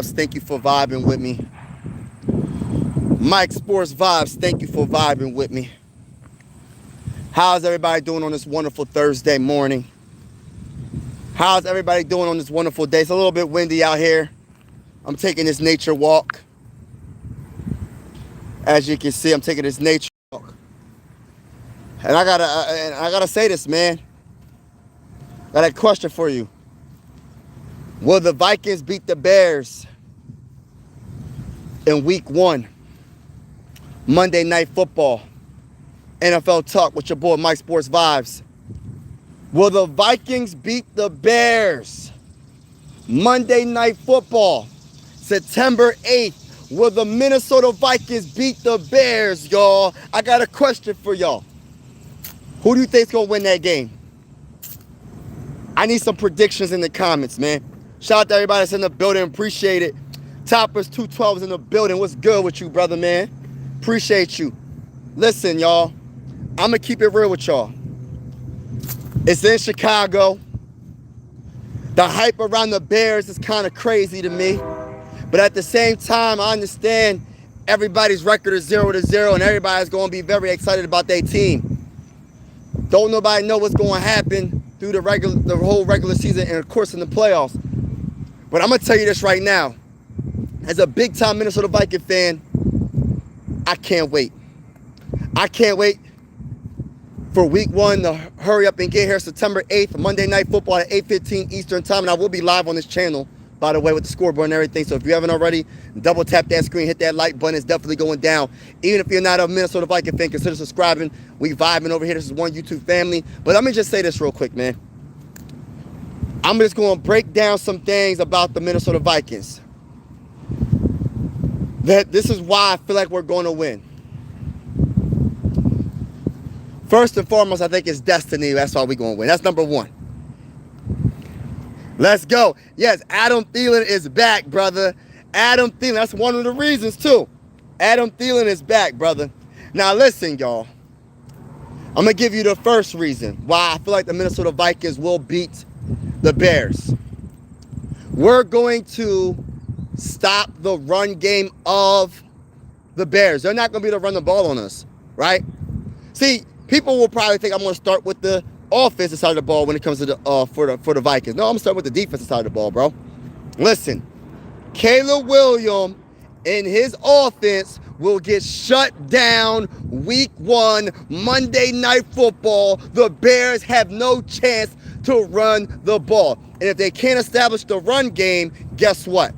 Thank you for vibing with me. Mike Sports Vibes, thank you for vibing with me. How's everybody doing on this wonderful Thursday morning? How's everybody doing on this wonderful day? It's a little bit windy out here. I'm taking this nature walk. As you can see, I'm taking this nature walk. And I gotta say this, man. Got a question for you. Will the Vikings beat the Bears in week 1? Monday Night Football. NFL Talk with your boy Mike Sports Vibes. Will the Vikings beat the Bears? Monday Night Football. September 8th. Will the Minnesota Vikings beat the Bears, y'all? I got a question for y'all. Who do you think's gonna win that game? I need some predictions in the comments, man. Shout out to everybody that's in the building. Appreciate it. Toppers 212 is in the building. What's good with you, brother, man? Appreciate you. Listen, y'all. I'm going to keep it real with y'all. It's in Chicago. The hype around the Bears is kind of crazy to me. But at the same time, I understand everybody's record is 0-0, and everybody's going to be very excited about their team. Don't nobody know what's going to happen through the whole regular season and, of course, in the playoffs. But I'm going to tell you this right now. As a big-time Minnesota Viking fan, I can't wait. I can't wait for week 1 to hurry up and get here September 8th, Monday Night Football at 8:15 Eastern Time. And I will be live on this channel, by the way, with the scoreboard and everything. So if you haven't already, double tap that screen, hit that like button. It's definitely going down. Even if you're not a Minnesota Viking fan, consider subscribing. We vibing over here. This is one YouTube family. But let me just say this real quick, man. I'm just going to break down some things about the Minnesota Vikings. This is why I feel like we're going to win. First and foremost, I think it's destiny. That's why we're going to win. That's number 1. Let's go. Yes, Adam Thielen is back, brother. Adam Thielen. That's one of the reasons, too. Adam Thielen is back, brother. Now, listen, y'all. I'm going to give you the first reason why I feel like the Minnesota Vikings will beat the Bears. We're going to stop the run game of the Bears. They're not going to be able to run the ball on us, right? See, people will probably think I'm going to start with the offensive side of the ball when it comes to the for the Vikings. No, I'm going to start with the defensive side of the ball, bro. Listen, Caleb Williams and his offense will get shut down week 1, Monday Night Football. The Bears have no chance to run the ball. And if they can't establish the run game, guess what?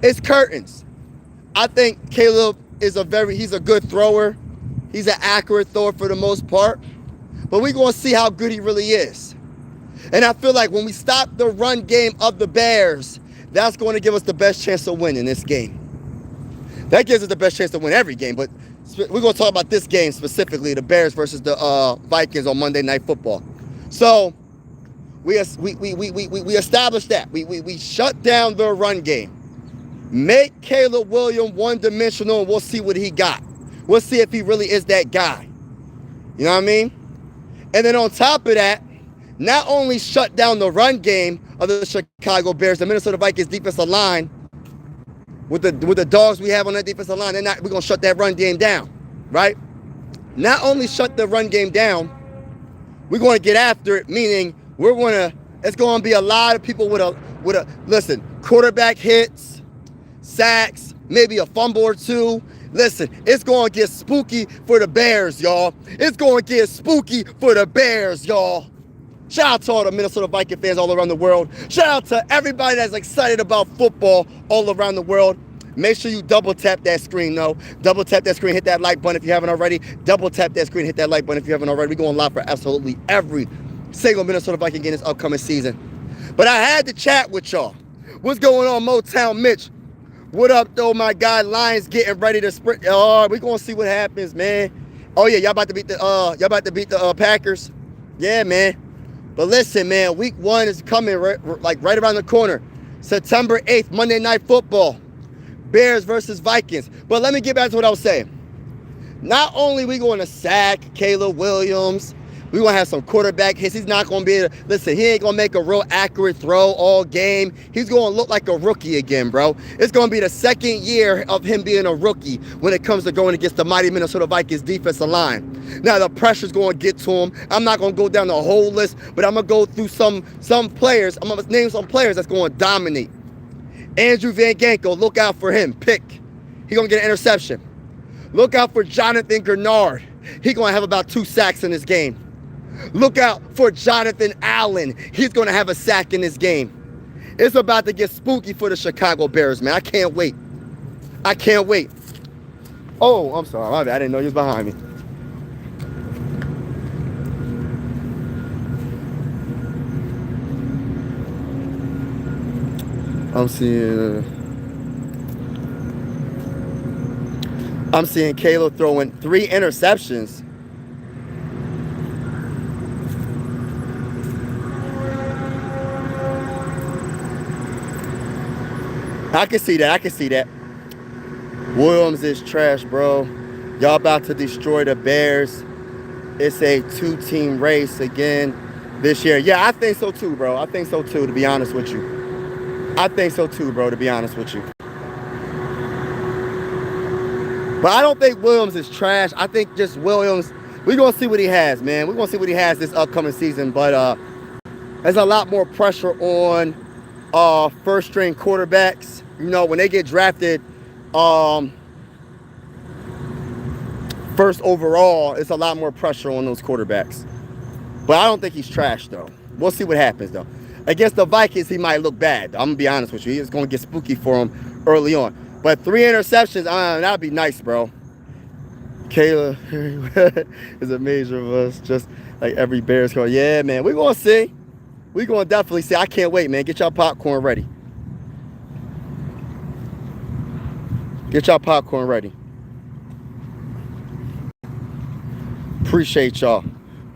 It's curtains. I think Caleb is he's a good thrower. He's an accurate thrower for the most part. But we're going to see how good he really is. And I feel like when we stop the run game of the Bears, that's going to give us the best chance to win in this game. That gives us the best chance to win every game. But we're going to talk about this game specifically, the Bears versus the Vikings on Monday Night Football. So we established that. We shut down the run game. Make Caleb Williams one-dimensional, and we'll see what he got. We'll see if he really is that guy. You know what I mean? And then on top of that, not only shut down the run game of the Chicago Bears, the Minnesota Vikings defensive line, with the dogs we have on that defensive line, we're going to shut that run game down, right? Not only shut the run game down, we're going to get after it, meaning it's going to be a lot of people with a listen, quarterback hits, sacks, maybe a fumble or two. Listen, it's going to get spooky for the Bears, y'all. It's going to get spooky for the Bears, y'all. Shout out to all the Minnesota Viking fans all around the world. Shout out to everybody that's excited about football all around the world. Make sure you double tap that screen, though. Double tap that screen, hit that like button if you haven't already. Double tap that screen, hit that like button if you haven't already. We're going live for absolutely every single Minnesota Viking game this upcoming season. But I had to chat with y'all. What's going on, Motown Mitch? What up, though, my guy? Lions getting ready to sprint. Oh, we're gonna see what happens, man. Oh yeah, y'all about to beat the Packers. Yeah, man. But listen, man, week 1 is coming right around the corner. September 8th, Monday Night Football. Bears versus Vikings. But let me get back to what I was saying. Not only are we going to sack Caleb Williams, We're going to have some quarterback hits. He's not going to be able to, listen, he ain't going to make a real accurate throw all game. He's going to look like a rookie again, bro. It's going to be the second year of him being a rookie when it comes to going against the mighty Minnesota Vikings defensive line. Now, the pressure's going to get to him. I'm not going to go down the whole list, but I'm going to go through some players. I'm going to name some players that's going to dominate. Andrew Van Ginkel, look out for him. Pick. He's going to get an interception. Look out for Jonathan Grenard. He's going to have about 2 sacks in this game. Look out for Jonathan Allen. He's going to have a sack in this game. It's about to get spooky for the Chicago Bears, man. I can't wait. I can't wait. Oh, I'm sorry. I didn't know you was behind me. I'm seeing Caleb throwing 3 interceptions. I can see that. I can see that. Williams is trash, bro. Y'all about to destroy the Bears. It's a 2-team race again this year. Yeah, I think so too, bro. I think so too, to be honest with you. I think so too, bro, to be honest with you. But I don't think Williams is trash. I think just Williams, we're going to see what he has, man. We're going to see what he has this upcoming season. But there's a lot more pressure on first-string quarterbacks. You know, when they get drafted first overall, it's a lot more pressure on those quarterbacks. But I don't think he's trash, though. We'll see what happens, though. Against the Vikings, he might look bad. I'm going to be honest with you. It's going to get spooky for him early on. But 3 interceptions, that'd be nice, bro. Kayla is a major of us, just like every Bears call. Yeah, man, we're going to see. We're going to definitely see. I can't wait, man. Get y'all popcorn ready. Get y'all popcorn ready. Appreciate y'all.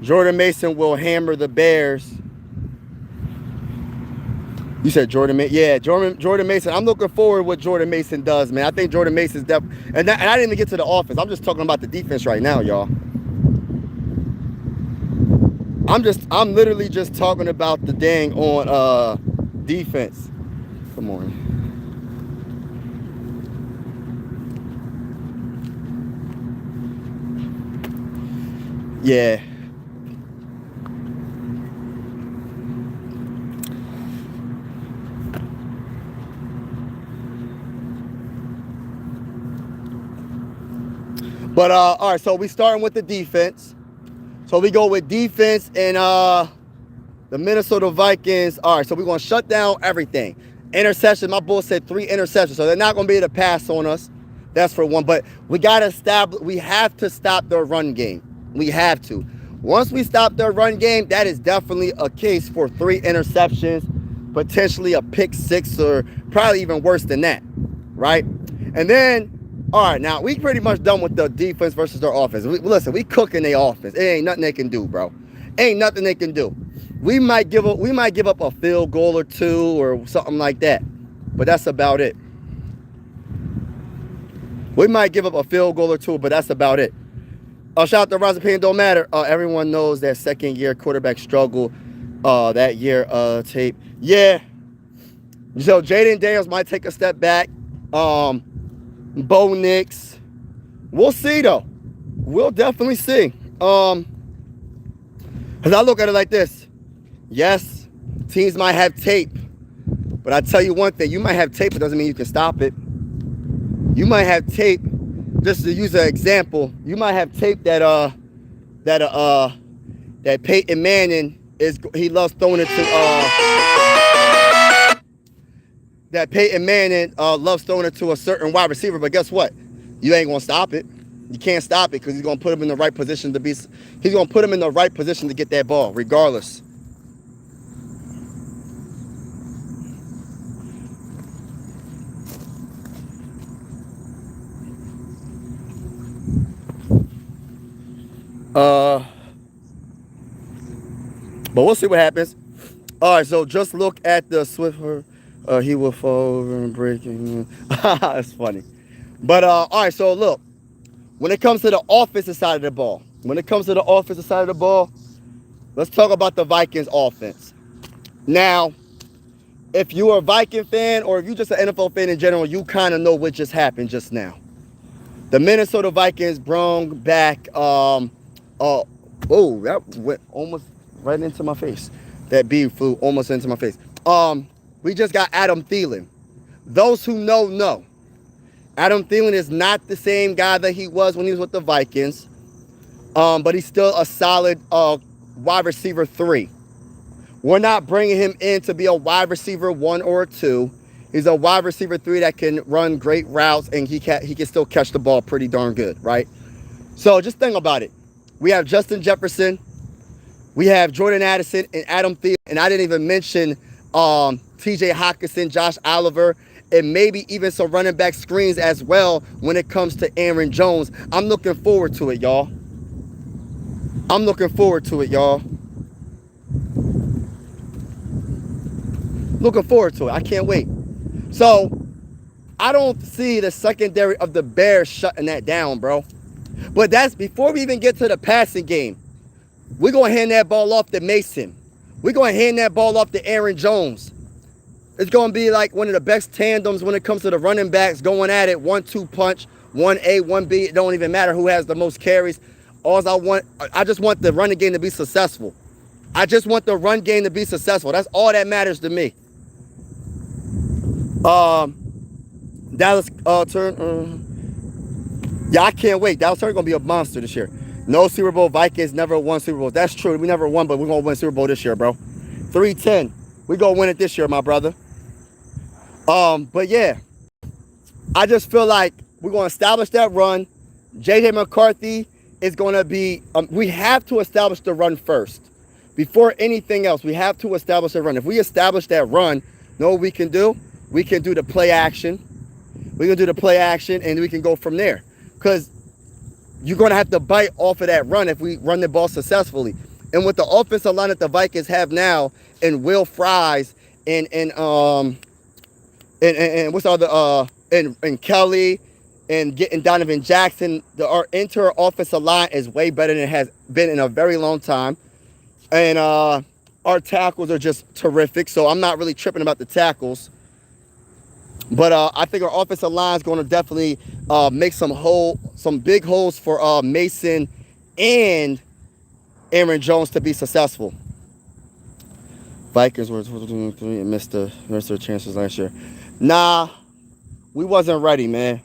Jordan Mason will hammer the Bears. You said Jordan Mason. Yeah, Jordan Mason. I'm looking forward to what Jordan Mason does, man. I think Jordan Mason's definitely. And I didn't even get to the offense. I'm just talking about the defense right now, y'all. I'm literally just talking about the dang on defense. Good morning. Yeah. But all right, so we starting with the defense. So we go with defense and the Minnesota Vikings. All right, so we're gonna shut down everything. Interception. My bull said 3 interceptions, so they're not gonna be able to pass on us. That's for one. But we gotta establish. We have to stop their run game. We have to. Once we stop their run game, that is definitely a case for 3 interceptions, potentially a pick 6, or probably even worse than that, right? And then, all right, now we pretty much done with the defense versus their offense. Listen, we cooking their offense. It ain't nothing they can do, bro. Ain't nothing they can do. We might give up a field goal or 2 or something like that, but that's about it. We might give up a field goal or 2, but that's about it. Shout out to Ron's opinion, don't matter. Everyone knows that second-year quarterback struggle that year tape. Yeah. So Jaden Daniels might take a step back. Bo Nix. We'll see, though. We'll definitely see. Because I look at it like this. Yes, teams might have tape. But I tell you one thing. You might have tape. It doesn't mean you can stop it. You might have tape. Just to use an example, you might have tape that Peyton Manning he loves throwing it to that Peyton Manning loves throwing it to a certain wide receiver, but guess what? You ain't gonna stop it. You can't stop it because he's gonna put him in the right position to get that ball, regardless. But we'll see what happens. All right, so just look at the Swiffer. He will fall over and break. That's funny. But all right, so look. When it comes to the offensive side of the ball, Let's talk about the Vikings offense. Now, if you're a Viking fan or if you're just an NFL fan in general, you kind of know what just happened just now. The Minnesota Vikings brought back, that went almost right into my face. That bee flew almost into my face. We just got Adam Thielen. Those who know. Adam Thielen is not the same guy that he was when he was with the Vikings, but he's still a solid wide receiver 3. We're not bringing him in to be a wide receiver 1 or 2. He's a wide receiver 3 that can run great routes, and he can still catch the ball pretty darn good, right? So just think about it. We have Justin Jefferson, we have Jordan Addison, and Adam Thielen, and I didn't even mention T.J. Hockenson, Josh Oliver, and maybe even some running back screens as well when it comes to Aaron Jones. I'm looking forward to it, y'all. Looking forward to it. I can't wait. So, I don't see the secondary of the Bears shutting that down, bro. But that's before we even get to the passing game. We're going to hand that ball off to Mason. We're going to hand that ball off to Aaron Jones. It's going to be like one of the best tandems when it comes to the running backs going at it. 1-2 punch, 1A, 1B. It don't even matter who has the most carries. I just want the running game to be successful. That's all that matters to me. Dallas turn. Yeah, I can't wait. Dallas turn gonna be a monster this year. No Super Bowl. Vikings never won Super Bowl. That's true. We never won, but we're gonna win Super Bowl this year, bro. 3-10. We gonna win it this year, my brother. But yeah, I just feel like we're gonna establish that run. JJ McCarthy is gonna be. We have to establish the run first. Before anything else, we have to establish the run. If we establish that run, know what we can do? We can do the play action. We can do the play action, and we can go from there. Because you're going to have to bite off of that run if we run the ball successfully. And with the offensive line that the Vikings have now, and Will Fries, and what's the other, and Kelly, and getting Donovan Jackson, our interior offensive line is way better than it has been in a very long time. And our tackles are just terrific. So I'm not really tripping about the tackles. But I think our offensive line is going to definitely make some big holes for Mason and Aaron Jones to be successful. Vikings were missed their chances last year. Nah, we wasn't ready, man.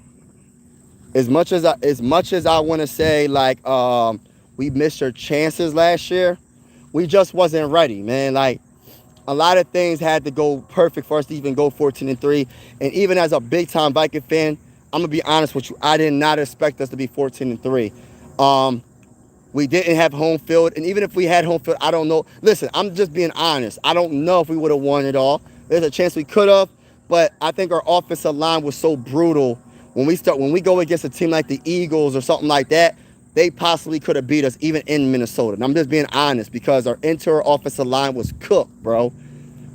As much as I want to say like we missed our chances last year, we just wasn't ready, man. Like, a lot of things had to go perfect for us to even go 14-3. And even as a big-time Viking fan, I'm going to be honest with you. I did not expect us to be 14-3. We didn't have home field. And even if we had home field, I don't know. Listen, I'm just being honest. I don't know if we would have won it all. There's a chance we could have. But I think our offensive line was so brutal. When we go against a team like the Eagles or something like that, they possibly could have beat us even in Minnesota. And I'm just being honest because our interior offensive line was cooked, bro.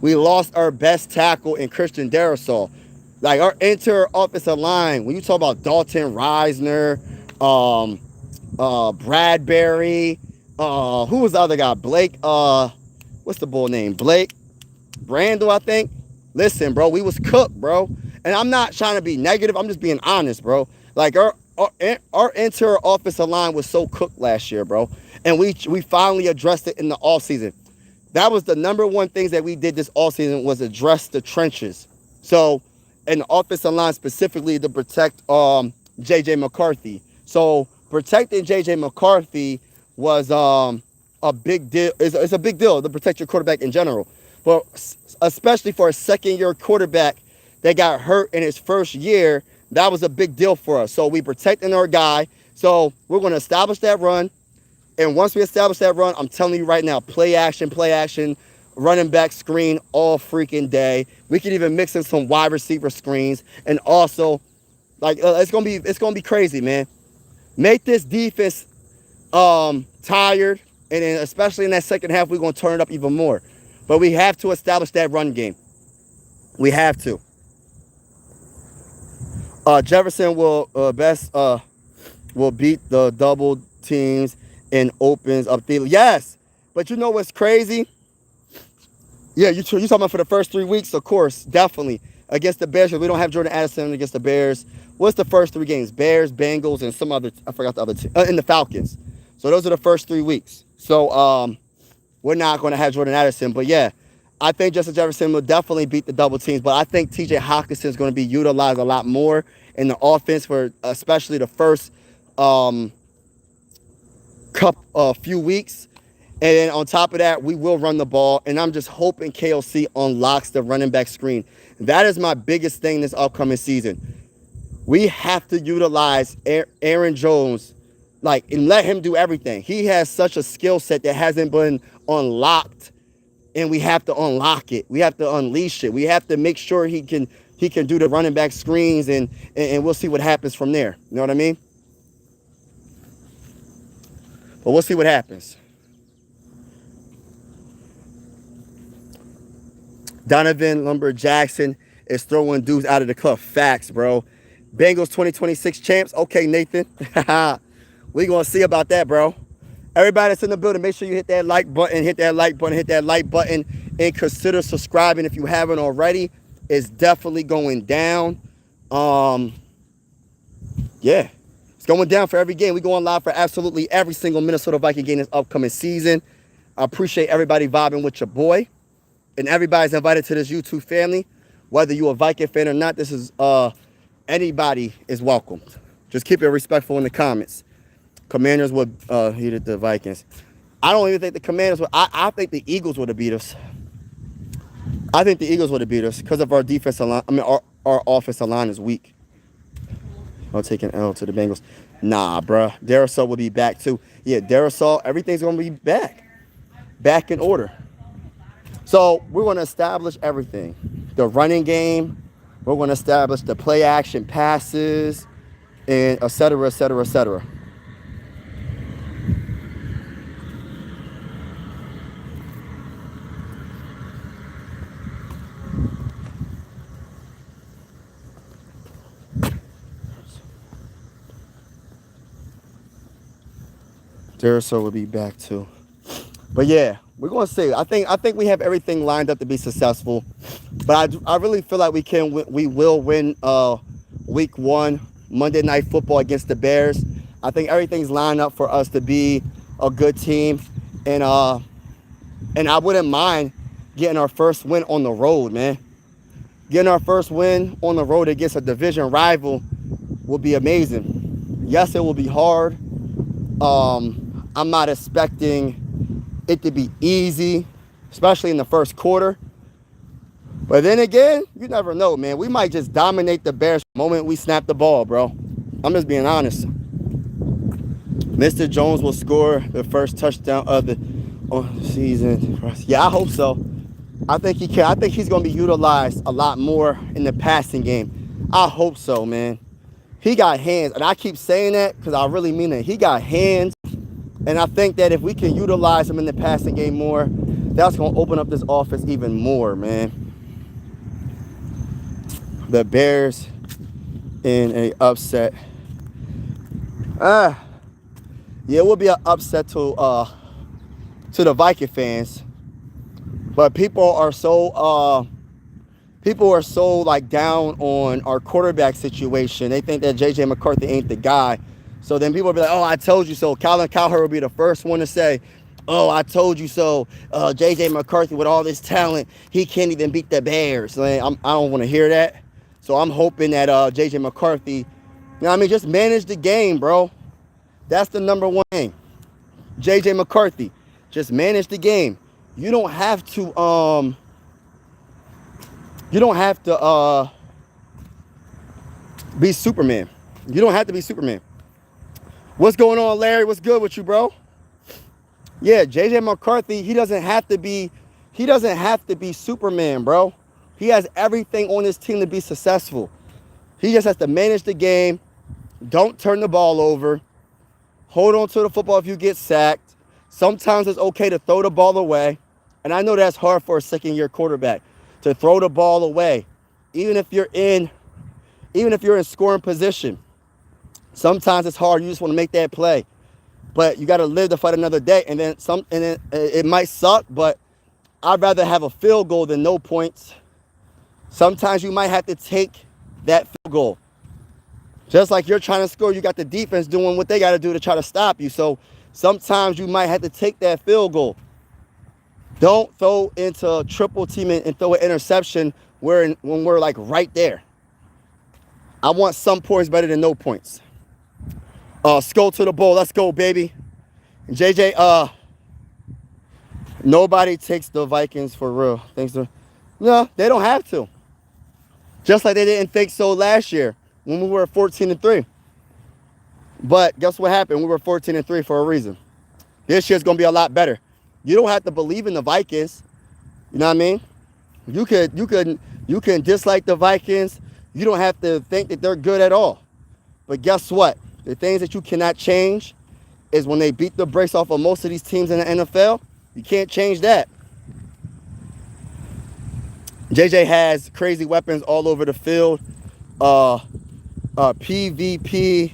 We lost our best tackle in Christian Darrisaw. Like, our interior offensive line, when you talk about Dalton Reisner, Bradbury, who was the other guy? Blake, what's the bull name? Blake Brandel, I think. Listen, bro, we was cooked, bro. And I'm not trying to be negative. I'm just being honest, bro. Like, our interior offensive line was so cooked last year, bro. And we finally addressed it in the offseason. That was the number one things that we did this offseason was address the trenches. So, in the offensive line specifically to protect J.J. McCarthy. So, protecting J.J. McCarthy was a big deal. It's a big deal to protect your quarterback in general. But especially for a second-year quarterback that got hurt in his first year, that was a big deal for us. So we protecting our guy. So we're going to establish that run. And once we establish that run, I'm telling you right now, play action, running back screen all freaking day. We can even mix in some wide receiver screens. And also, like, it's gonna be crazy, man. Make this defense tired. And then especially in that second half, we're going to turn it up even more. But we have to establish that run game. We have to. Jefferson will beat the double teams and opens up Thielen. Yes, But you know what's crazy? Yeah, you talking about for the first 3 weeks? Of course, definitely. Against the Bears, because we don't have Jordan Addison against the Bears. What's the first 3 games? Bears, Bengals, and some other, I forgot the other two, and the Falcons. So those are the first 3 weeks. So we're not going to have Jordan Addison. But yeah, I think Justin Jefferson will definitely beat the double teams. But I think TJ Hockenson is going to be utilized a lot more in the offense for especially the first few weeks. And then on top of that, we will run the ball. And I'm just hoping KOC unlocks the running back screen. That is my biggest thing this upcoming season. We have to utilize Aaron Jones, and let him do everything. He has such a skill set that hasn't been unlocked, and we have to unlock it. We have to unleash it. We have to make sure he can do the running back screens, and we'll see what happens from there. You know what I mean? But we'll see what happens. Donovan Lumber Jackson is throwing dudes out of the club. Facts, bro. Bengals 2026 champs. Okay, Nathan. We gonna see about that, bro. Everybody that's in the building, make sure you hit that like button, and consider subscribing if you haven't already. It's definitely going down. Yeah. It's going down for every game. We're going live for absolutely every single Minnesota Viking game this upcoming season. I appreciate everybody vibing with your boy. And everybody's invited to this YouTube family. Whether you're a Viking fan or not, this is anybody is welcome. Just keep it respectful in the comments. Commanders would heated the Vikings. I don't even think the Commanders would. I think the Eagles would have beat us. I think the Eagles would have beat us because of our defensive line. I mean, our offensive line is weak. I'll take an L to the Bengals. Nah, bruh. Darisaw will be back too. Yeah, Darisaw, everything's going to be back. Back in order. So we're going to establish everything. The running game. We're going to establish the play action passes, and et cetera, et cetera, et cetera. Darisaw will be back too. But yeah, we're going to see. I think we have everything lined up to be successful. But I really feel like we will win week 1 Monday Night Football against the Bears. I think everything's lined up for us to be a good team, and I wouldn't mind getting our first win on the road, man. Getting our first win on the road against a division rival will be amazing. Yes, it will be hard. I'm not expecting it to be easy, especially in the first quarter. But then again, you never know, man. We might just dominate the Bears the moment we snap the ball, bro. I'm just being honest. Mr. Jones will score the first touchdown of the season. Yeah, I hope so. I think he can. I think he's going to be utilized a lot more in the passing game. I hope so, man. He got hands, and I keep saying that because I really mean it. He got hands, and I think that if we can utilize him in the passing game more, that's going to open up this offense even more, man. The Bears in a upset. Yeah, it will be an upset to the Viking fans. But people are so like down on our quarterback situation. They think that JJ McCarthy ain't the guy. So then people will be like, oh, I told you so. Colin Cowherd will be the first one to say, oh, I told you so. JJ McCarthy with all this talent, he can't even beat the Bears. Like, I don't want to hear that. So I'm hoping that JJ McCarthy, you know what I mean, just manage the game, bro. That's the number one thing. JJ McCarthy, just manage the game. You don't have to be Superman. You don't have to be Superman. What's going on, Larry? What's good with you, bro? Yeah, JJ McCarthy, he doesn't have to be Superman, bro. He has everything on his team to be successful. He just has to manage the game. Don't turn the ball over. Hold on to the football if you get sacked. Sometimes it's okay to throw the ball away. And I know that's hard for a second-year quarterback to throw the ball away. Even if you're in scoring position. Sometimes it's hard. You just want to make that play. but you got to live to fight another day. And then it might suck, but I'd rather have a field goal than no points. Sometimes you might have to take that field goal. Just like you're trying to score, you got the defense doing what they got to do to try to stop you. So sometimes you might have to take that field goal. Don't throw into triple teaming and throw an interception when we're like right there. I want some points better than no points. Skull to the bowl. Let's go, baby. And JJ, nobody takes the Vikings for real. No, they don't have to. Just like they didn't think so last year when we were 14-3. But guess what happened? We were 14-3 for a reason. This year's gonna be a lot better. You don't have to believe in the Vikings. You know what I mean? You can dislike the Vikings. You don't have to think that they're good at all. But guess what? The things that you cannot change is when they beat the brakes off of most of these teams in the NFL. You can't change that. JJ has crazy weapons all over the field. PvP.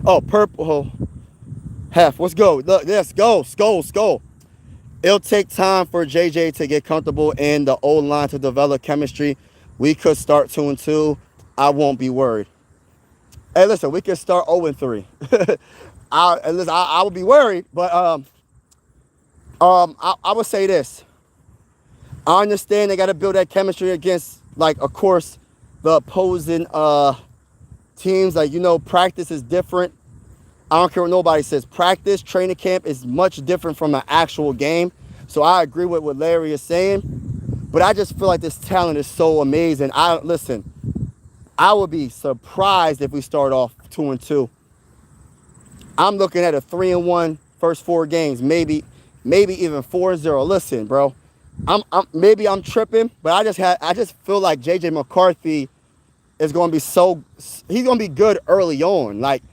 Oh, purple. Hef, let's go. Look, let's go. Skull. It'll take time for JJ to get comfortable in the O-line to develop chemistry. We could start 2-2. I won't be worried. Hey, listen, we could start 0-3. I would be worried, but I would say this. I understand they got to build that chemistry against, like, of course, the opposing teams. Like, you know, practice is different. I don't care what nobody says. Practice, training camp is much different from an actual game. So I agree with what Larry is saying. But I just feel like this talent is so amazing. Listen, I would be surprised if we start off 2-2. I'm looking at a 3-1 first 4 games, maybe even 4-0. Listen, bro, maybe I'm tripping, but I just feel like JJ McCarthy is going to be he's going to be good early on. Like,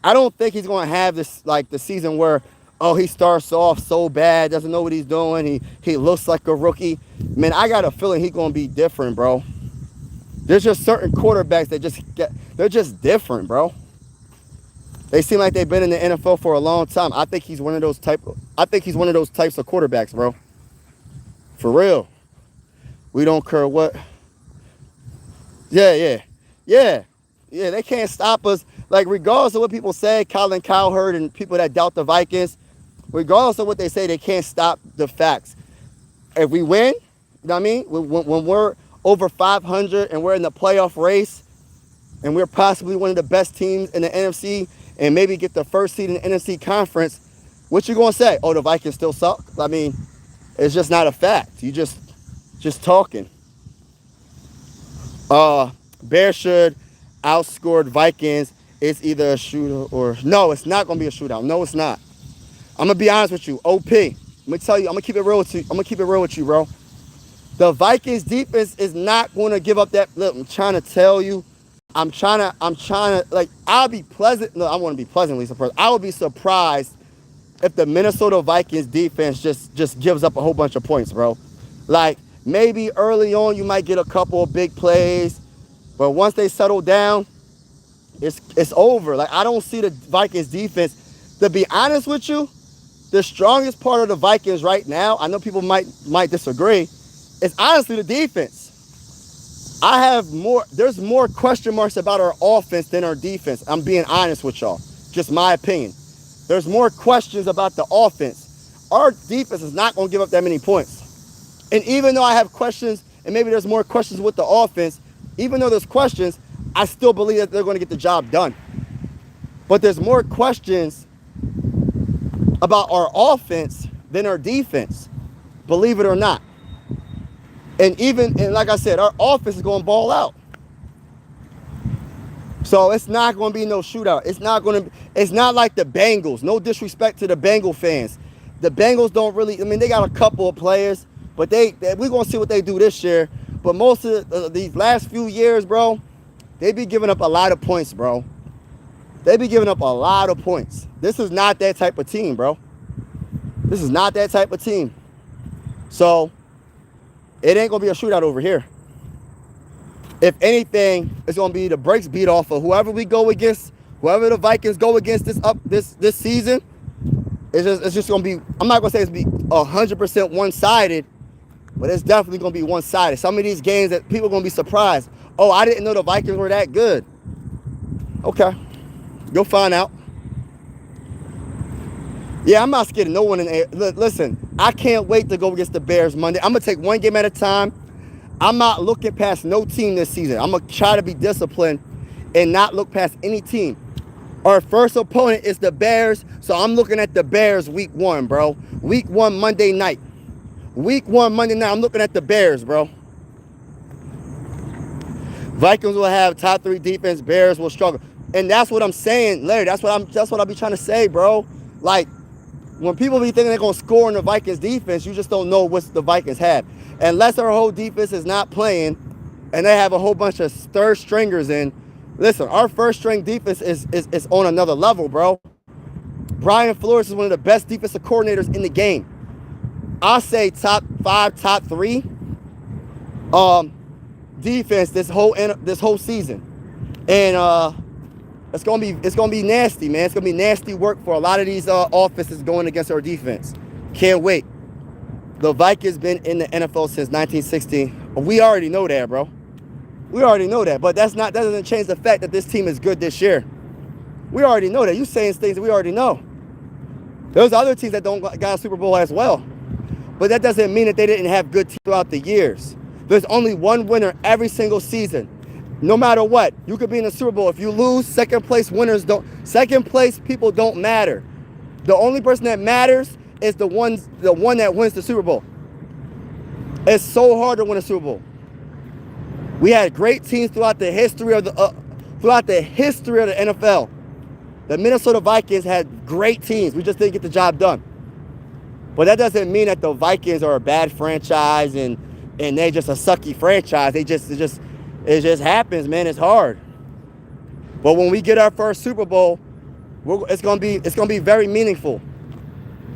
I don't think he's going to have this, like, the season where, oh, he starts off so bad, doesn't know what he's doing, he looks like a rookie. Man, I got a feeling he's going to be different, bro. There's just certain quarterbacks that they're just different, bro. They seem like they've been in the NFL for a long time. I think he's one of those types of quarterbacks, bro. For real. We don't care what. Yeah. They can't stop us. Like, regardless of what people say, Colin Cowherd and people that doubt the Vikings, regardless of what they say, they can't stop the facts. If we win, you know what I mean? When we're over 500 and we're in the playoff race and we're possibly one of the best teams in the NFC and maybe get the first seed in the NFC conference, what you going to say? Oh, the Vikings still suck? I mean, it's just not a fact. You just talking. Bears should outscore Vikings. It's either a shootout or... No, it's not going to be a shootout. No, it's not. I'm going to be honest with you. OP. I'm going to tell you. I'm going to keep it real with you, bro. The Vikings defense is not going to give up that... Look, I'm trying to tell you. I'm trying to... Like, I'll be pleasant... No, I want to be pleasantly surprised. I would be surprised if the Minnesota Vikings defense just gives up a whole bunch of points, bro. Like, maybe early on you might get a couple of big plays, but once they settle down, it's over. Like, I don't see the Vikings defense. To be honest with you, the strongest part of the Vikings right now, I know people might disagree, is honestly the defense. There's more question marks about our offense than our defense. I'm being honest with y'all. Just my opinion. There's more questions about the offense. Our defense is not going to give up that many points. And even though I have questions, and maybe there's more questions with the offense, even though there's questions, I still believe that they're going to get the job done. But there's more questions about our offense than our defense, believe it or not. And like I said, our offense is going to ball out. So it's not going to be no shootout. It's not like the Bengals. No disrespect to the Bengal fans. The Bengals don't really, I mean, they got a couple of players, but we're going to see what they do this year. But most of these last few years, bro, they be giving up a lot of points, bro. They be giving up a lot of points. This is not that type of team, bro. This is not that type of team. So it ain't going to be a shootout over here. If anything, it's going to be the brakes beat off of whoever we go against, whoever the Vikings go against this season. It's just gonna be. I'm not gonna say it's be 100% one-sided, but it's definitely gonna be one-sided. Some of these games that people are gonna be surprised. Oh, I didn't know the Vikings were that good. Okay, you'll find out. Yeah, I'm not scared of no one in the listen, I can't wait to go against the Bears Monday. I'm gonna take one game at a time. I'm not looking past no team this season. I'm gonna try to be disciplined and not look past any team. Our first opponent is the Bears, so I'm looking at the Bears week 1, bro. Week 1 Monday night. Week 1 Monday night, I'm looking at the Bears, bro. Vikings will have top 3 defense. Bears will struggle, and that's what I'm saying, Larry. That's what I be trying to say, bro. Like, when people be thinking they're gonna score in the Vikings defense, you just don't know what the Vikings have. Unless our whole defense is not playing, and they have a whole bunch of third stringers in. Listen, our first string defense is on another level, bro. Brian Flores is one of the best defensive coordinators in the game. I say top 5, top 3 defense this whole season. And it's gonna be nasty, man. It's gonna be nasty work for a lot of these offenses going against our defense. Can't wait. The Vikings been in the NFL since 1960. We already know that, bro. We already know that, but that doesn't change the fact that this team is good this year. We already know that. You saying things that we already know. There's other teams that don't got a Super Bowl as well, but that doesn't mean that they didn't have good teams throughout the years. There's only one winner every single season. No matter what, you could be in the Super Bowl. If you lose, second place people don't matter. The only person that matters is the one that wins the Super Bowl. It's so hard to win a Super Bowl. We had great teams throughout the history of the NFL. The Minnesota Vikings had great teams. We just didn't get the job done. But that doesn't mean that the Vikings are a bad franchise and they're just a sucky franchise. It just happens, man. It's hard. But when we get our first Super Bowl, it's gonna be very meaningful.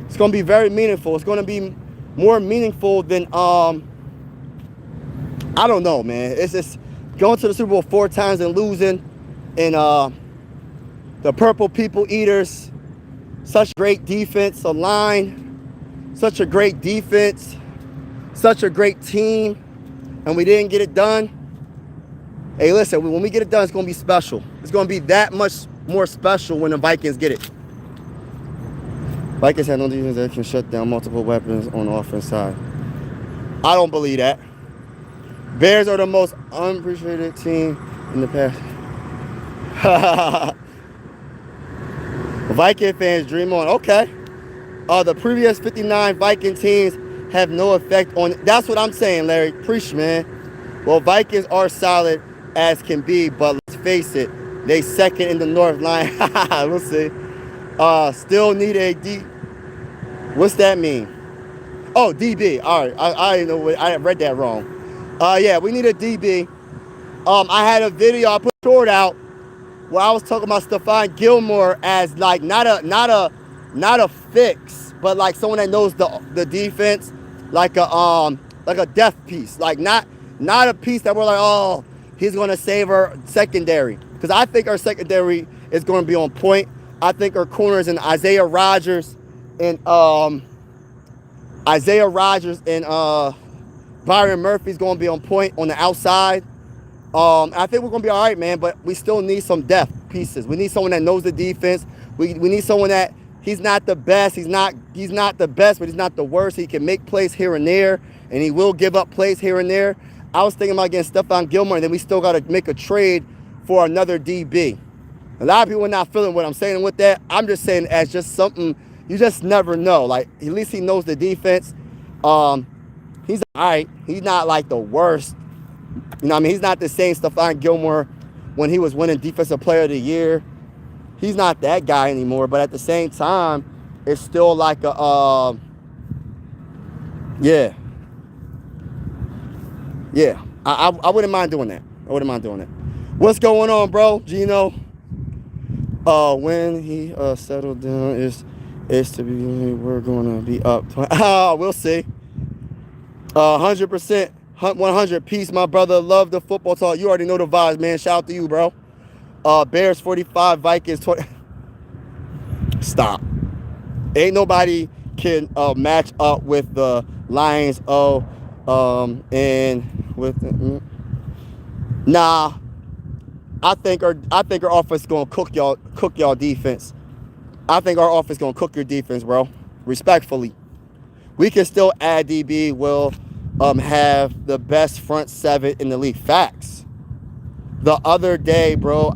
It's gonna be very meaningful. It's gonna be more meaningful than I don't know, man. It's just going to the Super Bowl 4 times and losing, and the Purple People Eaters, such great defense, a line, such a great defense, such a great team, and we didn't get it done. Hey, listen, when we get it done, it's going to be special. It's going to be that much more special when the Vikings get it. Vikings have no defense that can shut down multiple weapons on the offense side. I don't believe that. Bears are the most unappreciated team in the past. Viking fans dream on. Okay. The previous 59 Viking teams have no effect on. That's what I'm saying, Larry. Preach, man. Well, Vikings are solid as can be, but let's face it, they second in the North line. We'll see. Still need a D. What's that mean? Oh, DB. All right. I didn't know. I read that wrong. Yeah, we need a DB. I had a video I put short out where I was talking about Stephon Gilmore as like not a fix, but like someone that knows the defense, like a depth piece, like not a piece that we're like, oh, he's gonna save our secondary, because I think our secondary is going to be on point. I think our corners and Isaiah Rodgers and Byron Murphy's going to be on point on the outside. I think we're going to be all right, man, but we still need some depth pieces. We need someone that knows the defense. We need someone that he's not the best. He's not the best, but he's not the worst. He can make plays here and there, and he will give up plays here and there. I was thinking about getting Stephon Gilmore, and then we still got to make a trade for another DB. A lot of people are not feeling what I'm saying with that. I'm just saying as just something you just never know. Like, at least he knows the defense. He's all right. He's not like the worst. You know what I mean? He's not the same Stephon Gilmore when he was winning Defensive Player of the Year. He's not that guy anymore. But at the same time, it's still like a, yeah. Yeah. I wouldn't mind doing that. I wouldn't mind doing that. What's going on, bro? Gino? When he settled down is to be, we're going to be up. We'll see. 100%, 100 piece, my brother. Love the football talk. You already know the vibes, man. Shout out to you, bro. Bears 45, Vikings 20. Stop. Ain't nobody can match up with the Lions. And with nah, I think our offense gonna cook y'all defense. I think our offense gonna cook your defense, bro. Respectfully, we can still add DB. Will have the best front seven in the league. Facts. The other day, bro,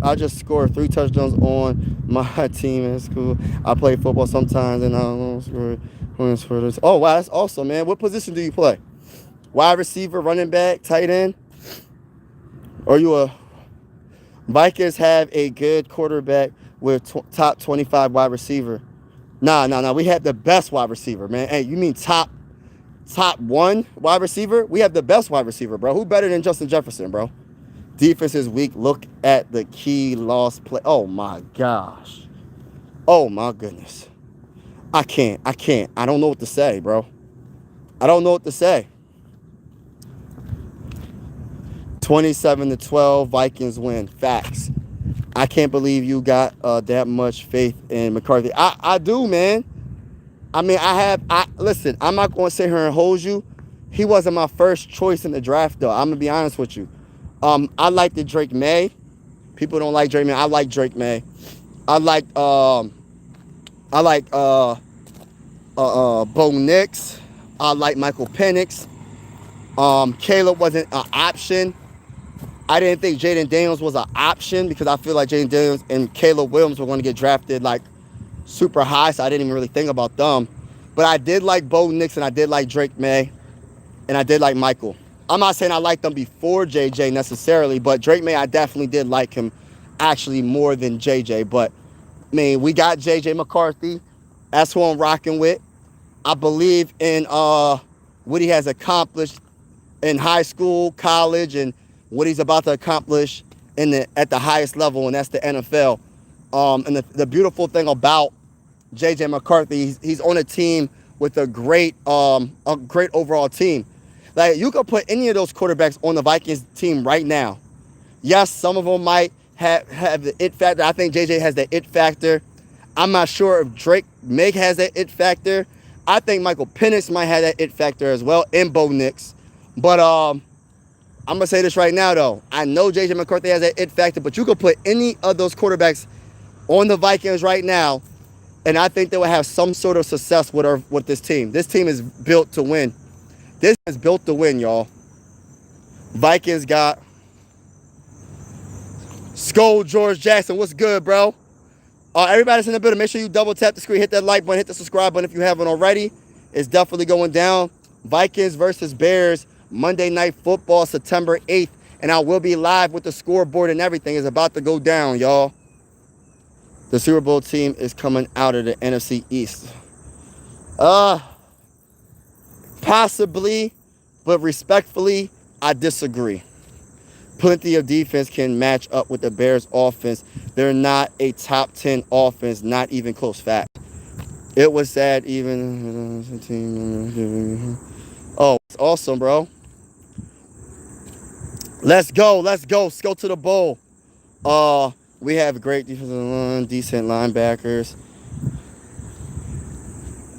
I just scored 3 touchdowns on my team in school. I play football sometimes, and I don't score points for this. Oh wow, that's awesome, man. What position do you play? Wide receiver, running back, tight end? Or you a Vikings have a good quarterback with top 25 wide receiver? Nah. We have the best wide receiver, man. Hey, you mean top one wide receiver? We have the best wide receiver, bro. Who better than Justin Jefferson, bro? Defense is weak. Look at the key lost play. Oh my gosh. Oh my goodness. I can't. I don't know what to say, bro. I don't know what to say. 27-12, Vikings win. Facts. I can't believe you got that much faith in McCarthy. I do, man. I mean, listen, I'm not going to sit here and hold you. He wasn't my first choice in the draft, though. I'm going to be honest with you. I like the Drake May. People don't like Drake May. I like Drake May. I like Bo Nix. I like Michael Penix. Caleb wasn't an option. I didn't think Jaden Daniels was an option because I feel like Jaden Daniels and Caleb Williams were going to get drafted like super high, so I didn't even really think about them. But I did like Bo Nix, and I did like Drake May, and I did like Michael. I'm not saying I liked them before JJ necessarily, but Drake May, I definitely did like him actually more than JJ. But, I mean, we got JJ McCarthy. That's who I'm rocking with. I believe in what he has accomplished in high school, college, and what he's about to accomplish at the highest level, and that's the NFL. And the beautiful thing about J.J. McCarthy, he's on a team with a great overall team. Like, you could put any of those quarterbacks on the Vikings team right now. Yes, some of them might have the it factor. I think J.J. has the it factor. I'm not sure if Drake May has that it factor. I think Michael Penix might have that it factor as well, and Bo Nix. But I'm going to say this right now, though. I know J.J. McCarthy has that it factor, but you could put any of those quarterbacks on the Vikings right now, and I think they will have some sort of success with this team. This team is built to win. This is built to win, y'all. Vikings got Skull George Jackson. What's good, bro? Everybody's in the building. Make sure you double tap the screen, hit that like button, hit the subscribe button if you haven't already. It's definitely going down. Vikings versus Bears, Monday Night Football, September 8th. And I will be live with the scoreboard and everything. It's about to go down, y'all. The Super Bowl team is coming out of the NFC East. Possibly, but respectfully, I disagree. Plenty of defense can match up with the Bears offense. They're not a top 10 offense, not even close. Fact. It was sad even. Oh, it's awesome, bro. Let's go. Let's go to the bowl. We have great defensive line, decent linebackers.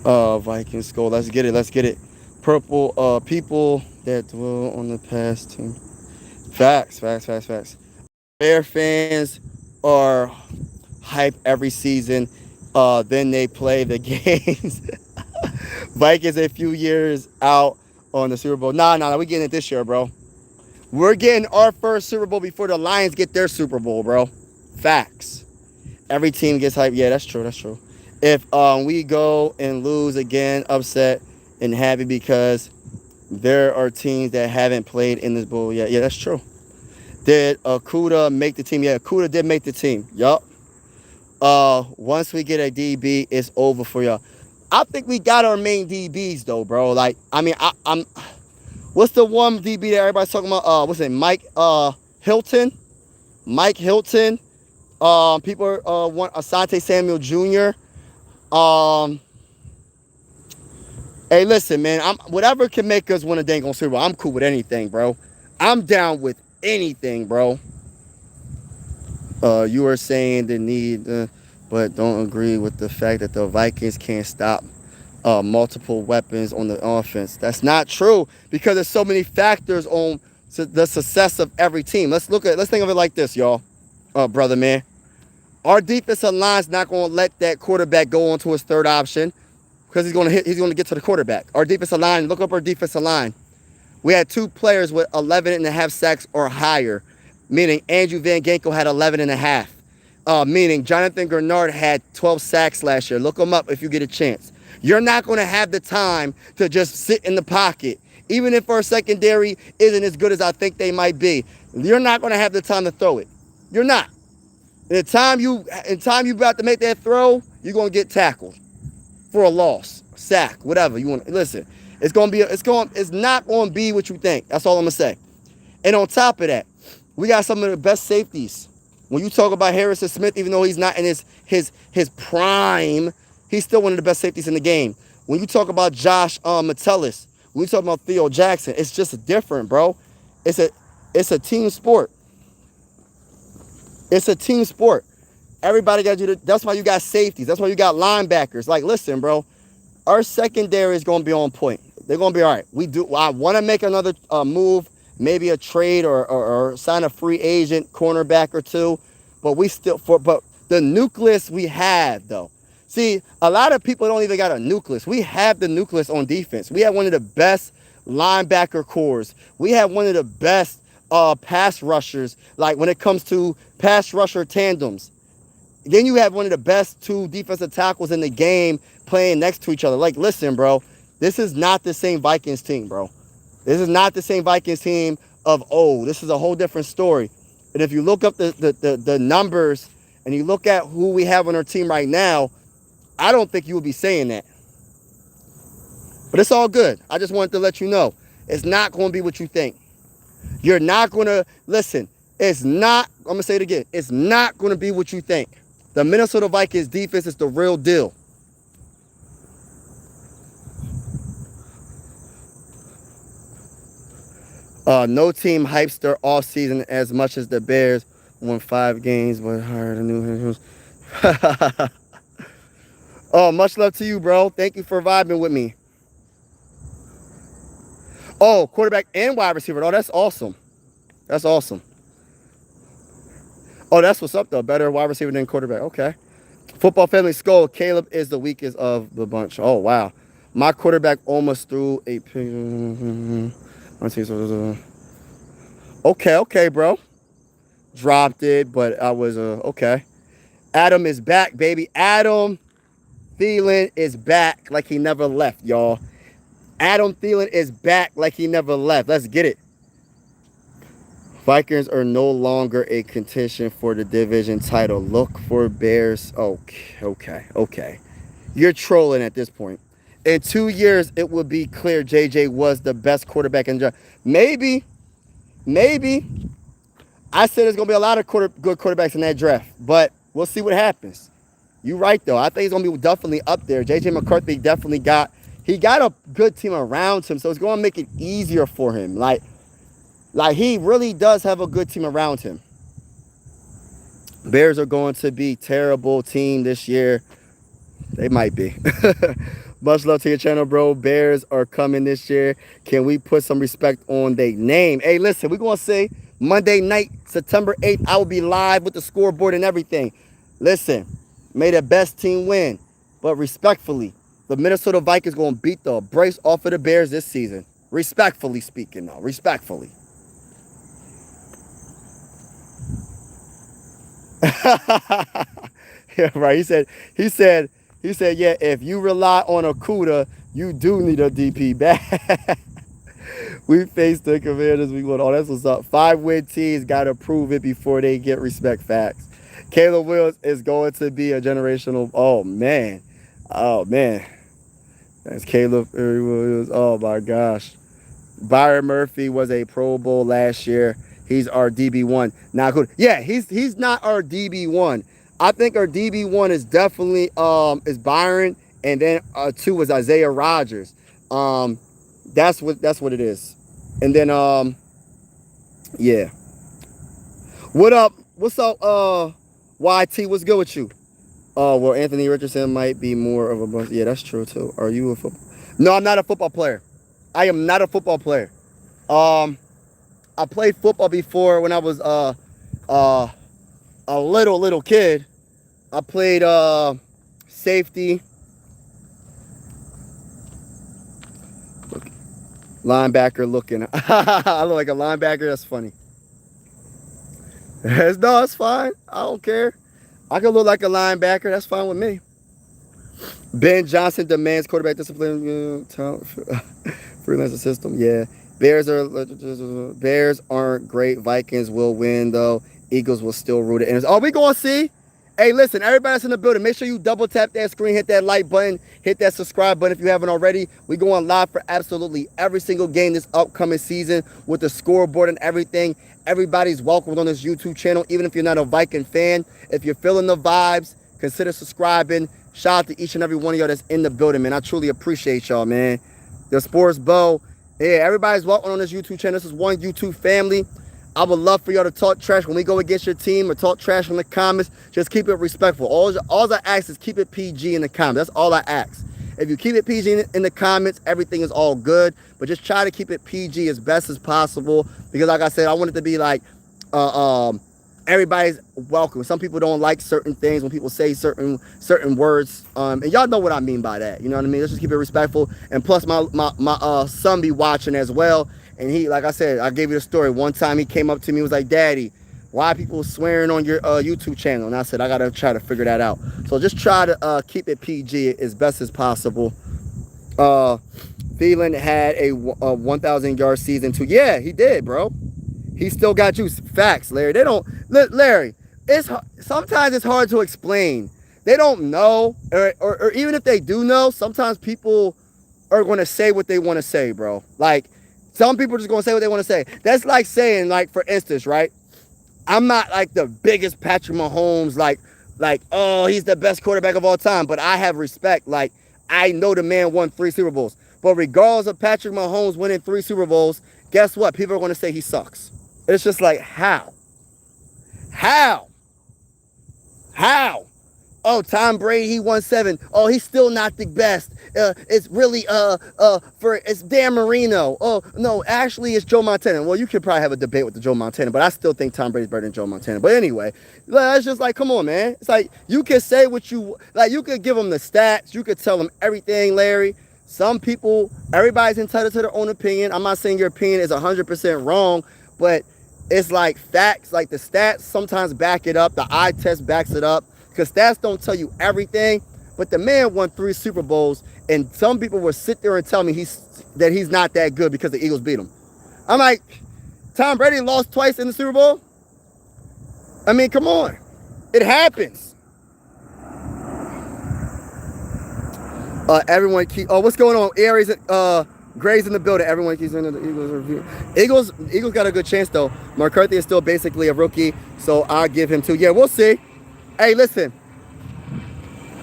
Vikings go. Let's get it. Purple people that dwell on the past team. Facts. Bear fans are hype every season. Then they play the games. Vikings a few years out on the Super Bowl. Nah, we getting it this year, bro. We're getting our first Super Bowl before the Lions get their Super Bowl, bro. Facts. Every team gets hype. Yeah, that's true. If we go and lose again, upset and happy because there are teams that haven't played in this bowl yet. Yeah, that's true. Did Okuda make the team? Yeah, Okuda did make the team. Yup. Once we get a DB, it's over for y'all. I think we got our main DBs though, bro. Like, I mean, I'm. What's the one DB that everybody's talking about? What's it? Mike Hilton. Mike Hilton. People want Asante Samuel Jr. Hey, listen, man. Whatever can make us win a dang on Super Bowl. I'm cool with anything, bro. I'm down with anything, bro. You are saying the need but don't agree with the fact that the Vikings can't stop multiple weapons on the offense. That's not true because there's so many factors on the success of every team. Let's think of it like this, y'all. Brother man. Our defensive line's not going to let that quarterback go on to his third option because he's going to get to the quarterback. Our defensive line, look up our defensive line. We had 2 players with 11 and a half sacks or higher, meaning Andrew Van Ginkel had 11 and a half. Meaning Jonathan Grenard had 12 sacks last year. Look them up if you get a chance. You're not going to have the time to just sit in the pocket. Even if our secondary isn't as good as I think they might be, you're not going to have the time to throw it. You're not. In the time you about to make that throw, you're going to get tackled for a loss, sack, whatever you want. Listen, it's not going to be what you think. That's all I'm going to say. And on top of that, we got some of the best safeties. When you talk about Harrison Smith, even though he's not in his prime, he's still one of the best safeties in the game. When you talk about Josh Metellus, when you talk about Theo Jackson, it's just different, bro. It's a team sport. It's a team sport. Everybody got to do that's why you got safeties. That's why you got linebackers. Like, listen, bro, our secondary is going to be on point. They're going to be all right. I want to make another move, maybe a trade or sign a free agent cornerback or 2. But but the nucleus we have, though. See, a lot of people don't even got a nucleus. We have the nucleus on defense. We have one of the best linebacker cores. We have one of the best pass rushers, like when it comes to pass rusher tandems. Then you have one of the best 2 defensive tackles in the game playing next to each other. Like, listen, bro, this is not the same Vikings team, bro. This is not the same Vikings team of old. This is a whole different story. And if you look up the numbers and you look at who we have on our team right now, I don't think you would be saying that. But it's all good. I just wanted to let you know. It's not going to be what you think. You're not going to, listen, it's not, I'm going to say it again, it's not going to be what you think. The Minnesota Vikings defense is the real deal. No team hypes their offseason as much as the Bears. Won 5 games, but hired a new. Oh, much love to you, bro. Thank you for vibing with me. Oh, quarterback and wide receiver. Oh, that's awesome. That's awesome. Oh, that's what's up, though. Better wide receiver than quarterback. Okay. Football Family Skull. Caleb is the weakest of the bunch. Oh, wow. My quarterback almost threw a pick. Okay, bro. Dropped it, but I was, okay. Adam is back, baby. Adam Thielen is back like he never left, y'all. Adam Thielen is back like he never left. Let's get it. Vikings are no longer a contention for the division title. Look for Bears. Okay. You're trolling at this point. In 2 years, it will be clear JJ was the best quarterback in the draft. Maybe. I said there's going to be a lot of good quarterbacks in that draft, but we'll see what happens. You're right, though. I think he's going to be definitely up there. JJ McCarthy definitely got a good team around him, so it's going to make it easier for him. Like he really does have a good team around him. Bears are going to be a terrible team this year. They might be. Much love to your channel, bro. Bears are coming this year. Can we put some respect on their name? Hey, listen, we're going to say Monday night, September 8th, I will be live with the scoreboard and everything. Listen, may the best team win. But respectfully, the Minnesota Vikings going to beat the brace off of the Bears this season. Respectfully speaking, though. Respectfully. Yeah, right. He said, yeah, if you rely on a CUDA, you do need a DP back. We faced the Commanders. We won. Oh, that's what's up. 5-win teams got to prove it before they get respect. Facts. Caleb Williams is going to be a generational. Oh, man. That's Caleb Williams. Oh, my gosh. Byron Murphy was a Pro Bowl last year. He's our DB1. Not good. Yeah, he's not our DB1. I think our DB1 is definitely is Byron, and then 2 was Isaiah Rodgers. That's what it is. And then yeah. What up? What's up? YT, what's good with you? Oh, well, Anthony Richardson might be more of a bust. Yeah, that's true too. Are you a football? No, I'm not a football player. I am not a football player. Um, I played football before when I was uh a little kid. I played safety, linebacker looking. I look like a linebacker. That's funny. No, that's fine. I don't care. I can look like a linebacker. That's fine with me. Ben Johnson demands quarterback discipline. Freelancer system. Yeah. Bears aren't great. Vikings will win though. Eagles will still root it in. Oh, we gonna see. Hey, listen, everybody that's in the building, make sure you double tap that screen, hit that like button, hit that subscribe button if you haven't already. We going live for absolutely every single game this upcoming season with the scoreboard and everything. Everybody's welcome on this YouTube channel, even if you're not a Viking fan. If you're feeling the vibes, consider subscribing. Shout out to each and every one of y'all that's in the building, man. I truly appreciate y'all, man. The Sports Bow. Yeah, everybody's welcome on this YouTube channel. This is one YouTube family. I would love for y'all to talk trash when we go against your team or talk trash in the comments. Just keep it respectful. All I ask is keep it PG in the comments. That's all I ask. If you keep it PG in the comments, everything is all good. But just try to keep it PG as best as possible. Because like I said, I want it to be like everybody's welcome. Some people don't like certain things when people say certain words. And y'all know what I mean by that. You know what I mean? Let's just keep it respectful. And plus my son be watching as well. And he, like I said, I gave you the story. One time he came up to me and was like, Daddy, why are people swearing on your YouTube channel? And I said, I got to try to figure that out. So just try to keep it PG as best as possible. Thielen had a 1,000-yard season too. Yeah, he did, bro. He still got juice. Facts, Larry. They don't, Larry, sometimes it's hard to explain. They don't know, or even if they do know, sometimes people are going to say what they want to say, bro. Like, some people are just going to say what they want to say. That's like saying, like, for instance, right? I'm not like the biggest Patrick Mahomes, like, oh, he's the best quarterback of all time. But I have respect. Like, I know the man won 3 Super Bowls. But regardless of Patrick Mahomes winning 3 Super Bowls, guess what? People are going to say he sucks. It's just like, how? How? How? Oh, Tom Brady, he won 7. Oh, he's still not the best. It's really it's Dan Marino. Oh no, actually it's Joe Montana. Well, you could probably have a debate with the Joe Montana, but I still think Tom Brady's better than Joe Montana. But anyway, it's just like, come on, man. It's like you could say what you like. You could give them the stats. You could tell them everything, Larry. Some people, everybody's entitled to their own opinion. I'm not saying your opinion is 100% wrong, but it's like facts. Like the stats sometimes back it up. The eye test backs it up. Because stats don't tell you everything, but the man won 3 Super Bowls, and some people will sit there and tell me that he's not that good because the Eagles beat him. I'm like, Tom Brady lost twice in the Super Bowl? I mean, come on. It happens. Everyone keep... Oh, what's going on? Aries, Gray's in the building. Everyone keeps in the Eagles review. Eagles got a good chance, though. McCarthy is still basically a rookie, so I'll give him 2. Yeah, we'll see. Hey, listen,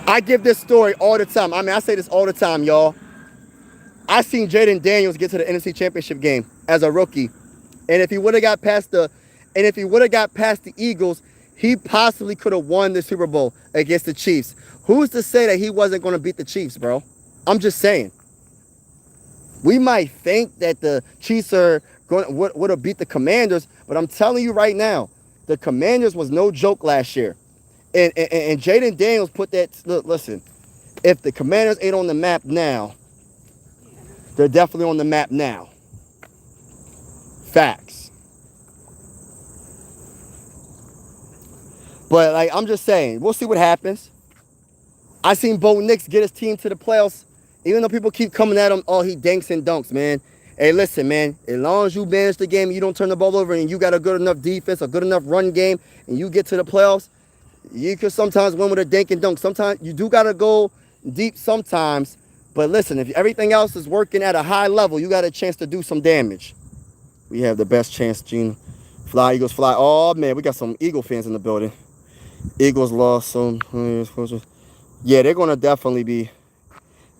I give this story all the time. I mean, I say this all the time, y'all. I seen Jaden Daniels get to the NFC Championship game as a rookie. And if he would have got past the Eagles, he possibly could have won the Super Bowl against the Chiefs. Who's to say that he wasn't going to beat the Chiefs, bro? I'm just saying. We might think that the Chiefs would have beat the Commanders, but I'm telling you right now, the Commanders was no joke last year. And Jaden Daniels put that, look, listen, if the Commanders ain't on the map now, they're definitely on the map now. Facts. But, like, I'm just saying, we'll see what happens. I seen Bo Nix get his team to the playoffs, even though people keep coming at him, oh, he danks and dunks, man. Hey, listen, man, as long as you manage the game, you don't turn the ball over, and you got a good enough defense, a good enough run game, and you get to the playoffs, you can sometimes win with a dink and dunk. Sometimes you do got to go deep sometimes. But listen, if everything else is working at a high level, you got a chance to do some damage. We have the best chance, Gene. Fly, Eagles, fly. Oh, man, we got some Eagle fans in the building. Eagles lost some. Yeah, they're going to definitely be.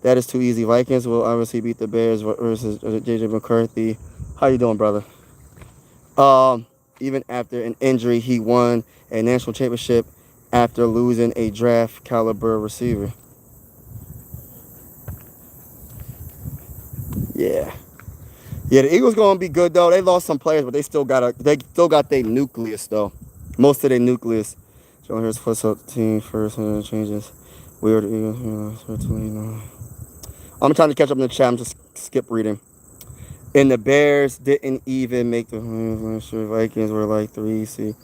That is too easy. Vikings will obviously beat the Bears versus J.J. McCarthy. How you doing, brother? Even after an injury, he won a national championship after losing a draft caliber receiver. Yeah. Yeah, the Eagles gonna be good though. They lost some players, but they still got their nucleus though. Most of their nucleus. John here's what's up team first changes. Weird Eagles, I'm trying to catch up in the chat. I'm just skip reading. And the Bears didn't even make the Vikings were like 3 seed.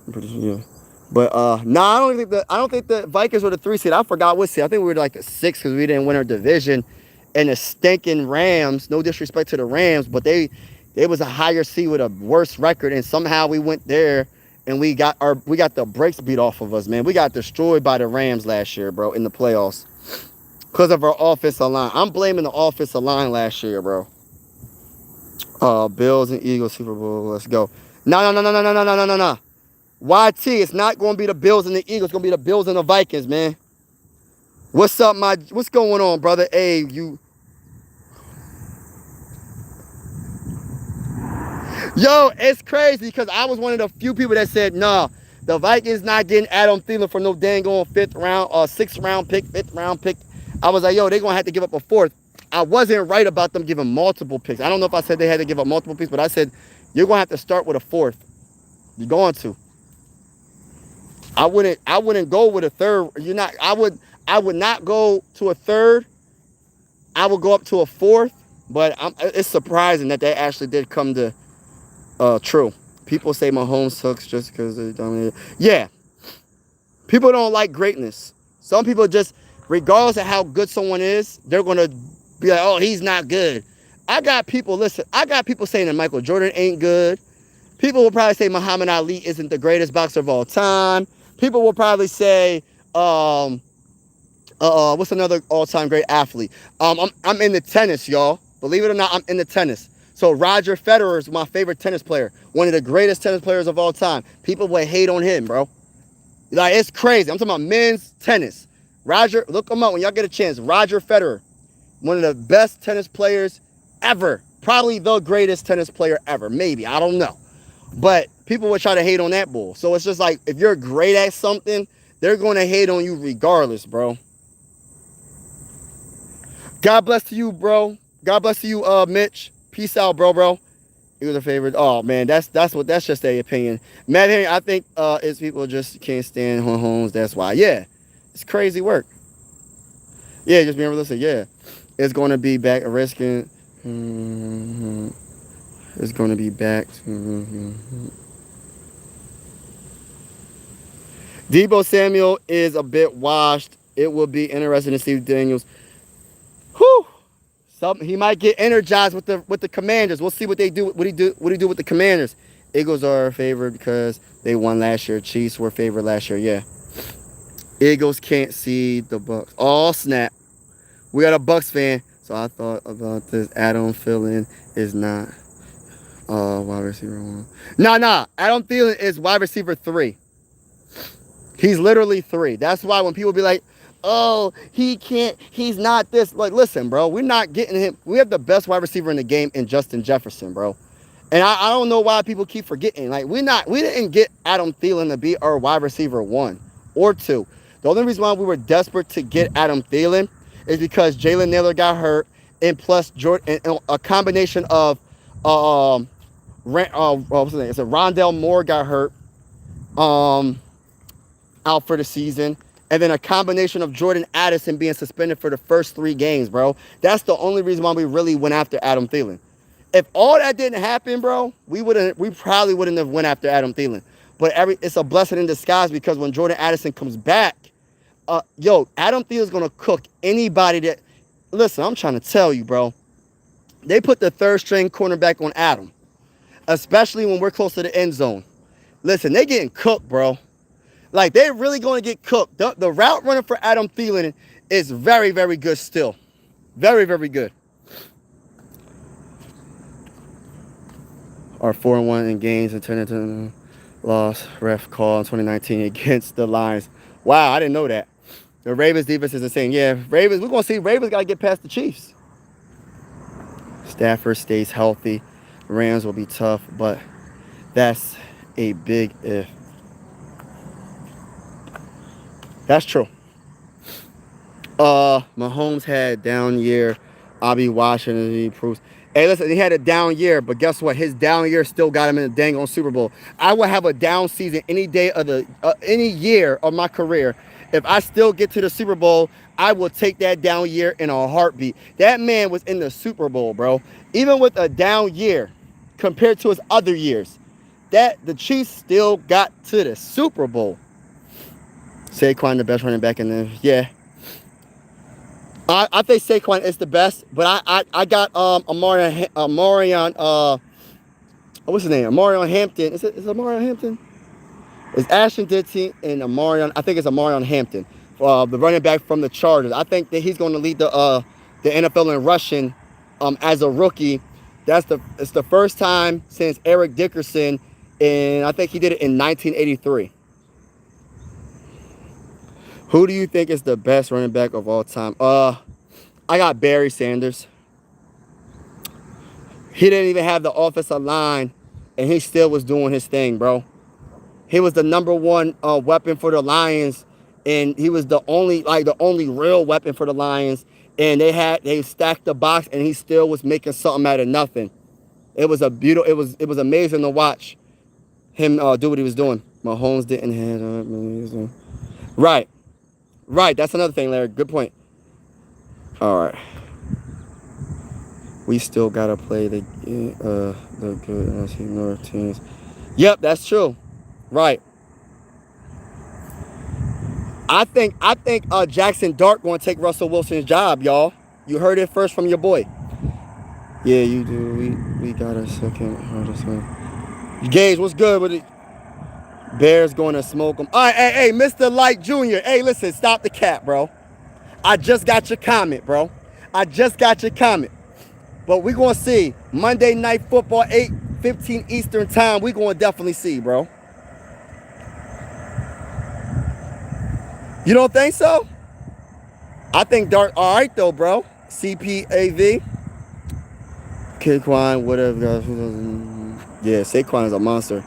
I'm pretty sure. Yeah. But no, I don't think the Vikings were the 3 seed. I forgot what seed. I think we were like a 6 because we didn't win our division. And the stinking Rams, no disrespect to the Rams, but they was a higher seed with a worse record, and somehow we went there and we got the brakes beat off of us, man. We got destroyed by the Rams last year, bro, in the playoffs because of our offensive line. I'm blaming the offensive line last year, bro. Bills and Eagles Super Bowl. Let's go. No. YT, it's not going to be the Bills and the Eagles. It's going to be the Bills and the Vikings, man. What's up, what's going on, brother? Hey, you. Yo, it's crazy because I was one of the few people that said, nah, the Vikings not getting Adam Thielen for no dang on 5th round, 6th round pick, 5th round pick. I was like, yo, they're going to have to give up a 4th. I wasn't right about them giving multiple picks. I don't know if I said they had to give up multiple picks, but I said, you're going to have to start with a 4th. You're going to. I wouldn't go with a 3rd. I would not go to a 3rd. I would go up to a 4th, but it's surprising that they actually did come to true. People say Mahomes sucks just because they dominated. Yeah. People don't like greatness. Some people just, regardless of how good someone is, they're going to be like, oh, he's not good. I got people saying that Michael Jordan ain't good. People will probably say Muhammad Ali isn't the greatest boxer of all time. People will probably say, what's another all-time great athlete? I'm into tennis, y'all. Believe it or not, I'm into tennis. So Roger Federer is my favorite tennis player. One of the greatest tennis players of all time. People would hate on him, bro. Like, it's crazy. I'm talking about men's tennis. Roger, look him up when y'all get a chance. Roger Federer, one of the best tennis players ever. Probably the greatest tennis player ever. Maybe. I don't know. But people would try to hate on that bull. So it's just like, if you're great at something, they're going to hate on you regardless, bro. God bless to you, bro. God bless to you, Mitch. Peace out, bro. He was a favorite. Oh man, that's just their opinion. Matt Henry, I think it's people just can't stand Mahomes. That's why. Yeah, it's crazy work. Yeah, just being realistic. Yeah, it's going to be back risking. It's going to be back. Debo Samuel is a bit washed. It will be interesting to see Daniels. Whew. He might get energized with the Commanders. We'll see what they do. What he do with the Commanders. Eagles are favored because they won last year. Chiefs were favored last year. Yeah. Eagles can't see the Bucks. Oh snap! We got a Bucks fan, so I thought about this. Adam Thielen is not wide receiver 1. Nah. Adam Thielen is wide receiver 3. He's literally 3. That's why when people be like, oh, he can't, he's not this. Like, listen, bro, we're not getting him. We have the best wide receiver in the game in Justin Jefferson, bro. And I don't know why people keep forgetting. Like, we didn't get Adam Thielen to be our wide receiver 1 or 2. The only reason why we were desperate to get Adam Thielen is because Jalen Naylor got hurt, and plus Jordan, and a combination of what's his name? It's a Rondell Moore got hurt. Out for the season, and then a combination of Jordan Addison being suspended for the first 3 games, bro. That's the only reason why we really went after Adam Thielen. If all that didn't happen, bro, we probably wouldn't have went after Adam Thielen. But it's a blessing in disguise because when Jordan Addison comes back, Adam Thielen's gonna cook anybody that. Listen, I'm trying to tell you, bro. They put the 3rd string cornerback on Adam, especially when we're close to the end zone. Listen, they getting cooked, bro. Like, they're really going to get cooked. The route running for Adam Thielen is very, very good still. Very, very good. Our 4-1 in games and 10-10 loss ref call in 2019 against the Lions. Wow, I didn't know that. The Ravens defense is insane. Yeah, Ravens, we're going to see Ravens got to get past the Chiefs. Stafford stays healthy. Rams will be tough, but that's a big if. That's true. Mahomes had a down year. I'll be watching as he improves. Hey, listen, he had a down year, but guess what? His down year still got him in the dang on Super Bowl. I would have a down season any day of the any year of my career. If I still get to the Super Bowl, I will take that down year in a heartbeat. That man was in the Super Bowl, bro. Even with a down year compared to his other years, that the Chiefs still got to the Super Bowl. Saquon, the best running back in the I think Saquon is the best, but I got Amarion what's his name? Amarion Hampton. Is it Amarion Hampton? It's Ashton Ditty and Amarion. I think it's Amarion Hampton, the running back from the Chargers. I think that he's going to lead the NFL in rushing as a rookie. It's the first time since Eric Dickerson, and I think he did it in 1983. Who do you think is the best running back of all time? I got Barry Sanders. He didn't even have the offensive line, and he still was doing his thing, bro. He was the number one weapon for the Lions, and he was the only real weapon for the Lions. And they stacked the box, and he still was making something out of nothing. It was amazing to watch him do what he was doing. Mahomes didn't have right. That's another thing, Larry. Good point. All right. We still gotta play the good NFC North teams. Yep, that's true. Right. I think Jackson Dart gonna take Russell Wilson's job, y'all. You heard it first from your boy. Yeah, you do. We got a second hardest one. Gage, what's good with it? Bears going to smoke them. All right, hey, Mr. Light Jr. Hey, listen, stop the cap, bro. I just got your comment, bro. I just got your comment. But we're going to see. Monday Night Football, 8:15 Eastern Time. We're going to definitely see, bro. You don't think so? I think Dart, all right, though, bro. CPAV. Saquon, whatever. Yeah, Saquon is a monster.